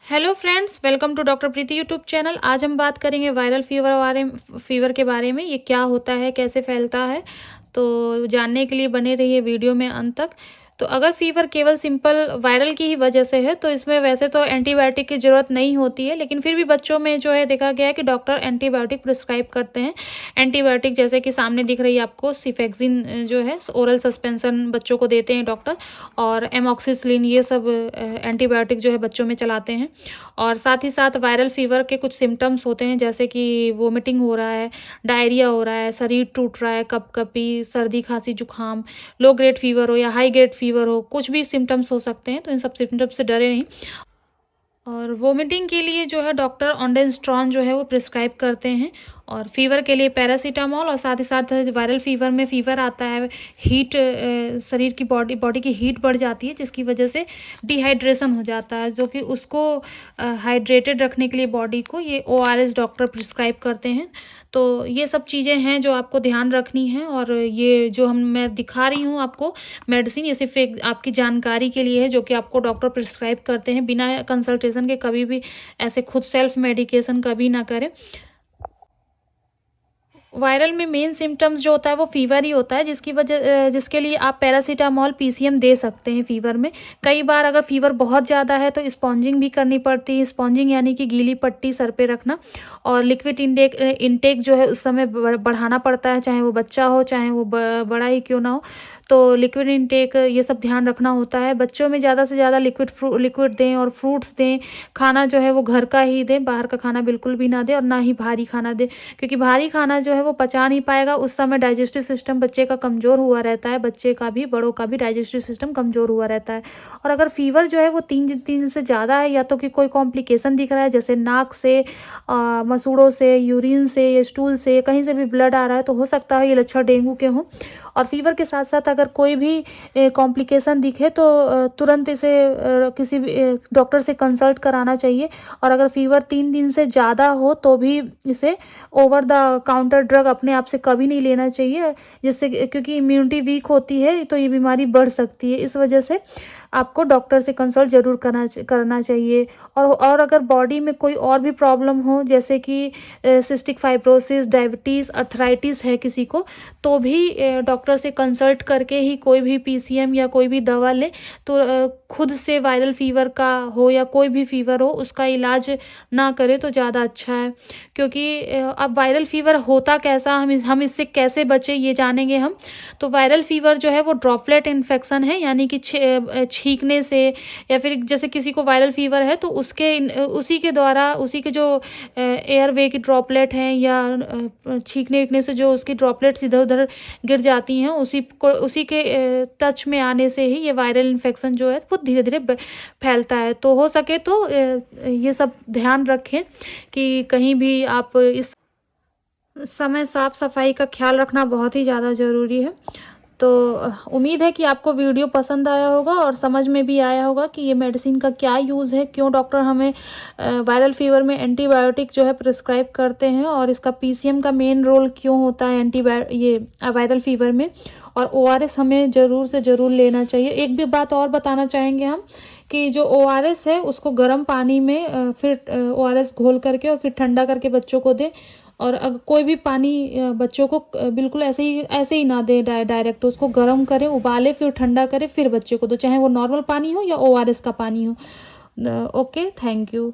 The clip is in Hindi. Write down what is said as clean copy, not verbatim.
Hello friends, welcome to doctor Preeti YouTube channel. आज हम बात करेंगे वायरल फीवर के बारे में। ये क्या होता है, कैसे फैलता है, तो जानने के लिए बने रहिए वीडियो में अंत तक। तो अगर फीवर केवल सिंपल वायरल की ही वजह से है तो इसमें वैसे तो एंटीबायोटिक की ज़रूरत नहीं होती है, लेकिन फिर भी बच्चों में जो है देखा गया है कि डॉक्टर एंटीबायोटिक प्रिस्क्राइब करते हैं। एंटीबायोटिक जैसे कि सामने दिख रही है आपको सिफेक्सिन जो है ओरल सस्पेंशन बच्चों को देते हैं डॉक्टर, और एमॉक्सिसिलिन, ये सब एंटीबायोटिक जो है बच्चों में चलाते हैं। और साथ ही साथ वायरल फीवर के कुछ सिम्टम्स होते हैं, जैसे कि वोमिटिंग हो रहा है, डायरिया हो रहा है, शरीर टूट रहा है, कपकपी, सर्दी खांसी जुकाम, लो ग्रेड फीवर हो या हाई ग्रेड फीवर हो, कुछ भी सिम्टम्स हो सकते हैं। तो इन सब सिम्टम्स से डरे नहीं। और वोमिटिंग के लिए जो है डॉक्टर ऑन्डेंस्ट्रॉन जो है वो प्रिस्क्राइब करते हैं, और फीवर के लिए पैरासीटामोल। और साथ ही साथ वायरल फीवर में फीवर आता है, हीट, शरीर की बॉडी की हीट बढ़ जाती है, जिसकी वजह से डिहाइड्रेशन हो जाता है, जो कि उसको हाइड्रेटेड रखने के लिए बॉडी को ये ओआरएस डॉक्टर प्रिस्क्राइब करते हैं। तो ये सब चीज़ें हैं जो आपको ध्यान रखनी है। और ये जो मैं दिखा रही हूँ आपको मेडिसिन, ये सिर्फ एक आपकी जानकारी के लिए है, जो कि आपको डॉक्टर प्रिस्क्राइब करते हैं। बिना कंसल्टेशन के कभी भी ऐसे खुद सेल्फ मेडिकेशन कभी ना करें। वायरल में मेन सिम्टम्स जो होता है वो फीवर ही होता है, जिसके लिए आप पैरासीटामोल पीसीएम दे सकते हैं फीवर में। कई बार अगर फीवर बहुत ज़्यादा है तो स्पॉन्जिंग भी करनी पड़ती है। स्पॉन्जिंग यानी कि गीली पट्टी सर पे रखना, और लिक्विड इंटेक जो है उस समय बढ़ाना पड़ता है, चाहे वो बच्चा हो चाहे वो बड़ा ही क्यों ना हो। तो लिक्विड इंटेक ये सब ध्यान रखना होता है। बच्चों में ज़्यादा से ज़्यादा लिक्विड दें और फ्रूट्स दें। खाना जो है वो घर का ही दें, बाहर का खाना बिल्कुल भी ना दें, और ना ही भारी खाना दें, क्योंकि भारी खाना जो है वो पचा नहीं पाएगा। उस समय डाइजेस्टिव सिस्टम बच्चे का कमज़ोर हुआ रहता है, बच्चे का भी बड़ों का भी डाइजेस्टिव सिस्टम कमज़ोर हुआ रहता है। और अगर फीवर जो है वो 3 दिन से ज़्यादा है, या तो कि कोई कॉम्प्लिकेशन दिख रहा है, जैसे नाक से, मसूड़ों से, यूरिन से या स्टूल से कहीं से भी ब्लड आ रहा है, तो हो सकता है ये लक्षण डेंगू के हों। और फीवर के साथ साथ अगर कोई भी कॉम्प्लिकेशन दिखे तो तुरंत इसे किसी भी डॉक्टर से कंसल्ट कराना चाहिए। और अगर फीवर 3 दिन से ज़्यादा हो तो भी इसे ओवर द काउंटर ड्रग अपने आप से कभी नहीं लेना चाहिए, जिससे क्योंकि इम्यूनिटी वीक होती है तो ये बीमारी बढ़ सकती है। इस वजह से आपको डॉक्टर से कंसल्ट ज़रूर करना चाहिए। और अगर बॉडी में कोई और भी प्रॉब्लम हो, जैसे कि सिस्टिक फाइब्रोसिस, डायबिटीज़, अर्थराइटिस है किसी को, तो भी डॉक्टर से कंसल्ट करके ही कोई भी पीसीएम या कोई भी दवा लें। तो खुद से वायरल फीवर का हो या कोई भी फीवर हो उसका इलाज ना करें तो ज़्यादा अच्छा है। क्योंकि अब वायरल फीवर होता कैसा, हम इससे कैसे बचें ये जानेंगे हम। तो वायरल फीवर जो है वो ड्रॉपलेट इन्फेक्शन है, यानी कि छींकने से, या फिर जैसे किसी को वायरल फीवर है तो उसी के द्वारा, उसी के जो एयरवे की ड्रॉपलेट हैं या छींकने वीकने से जो उसकी ड्रॉपलेट्स इधर उधर गिर जाती हैं, उसी के टच में आने से ही ये वायरल इन्फेक्शन जो है वो धीरे धीरे फैलता है। तो हो सके तो ये सब ध्यान रखें कि कहीं भी आप इस समय साफ सफाई का ख्याल रखना बहुत ही ज़्यादा ज़रूरी है। तो उम्मीद है कि आपको वीडियो पसंद आया होगा और समझ में भी आया होगा कि ये मेडिसिन का क्या यूज़ है, क्यों डॉक्टर हमें वायरल फीवर में एंटीबायोटिक जो है प्रिस्क्राइब करते हैं, और इसका पीसीएम का मेन रोल क्यों होता है ये वायरल फीवर में। और ओआरएस हमें ज़रूर से ज़रूर लेना चाहिए। एक भी बात और बताना चाहेंगे हम, कि जो ओआरएस है उसको गर्म पानी में फिर ओआरएस घोल करके और फिर ठंडा करके बच्चों को दें। और अगर कोई भी पानी बच्चों को बिल्कुल ऐसे ही ना दे, डायरेक्ट उसको गर्म करें, उबाले, फिर ठंडा करें, फिर बच्चे को दो, चाहे वो नॉर्मल पानी हो या ओआरएस का पानी हो। Okay, thank you.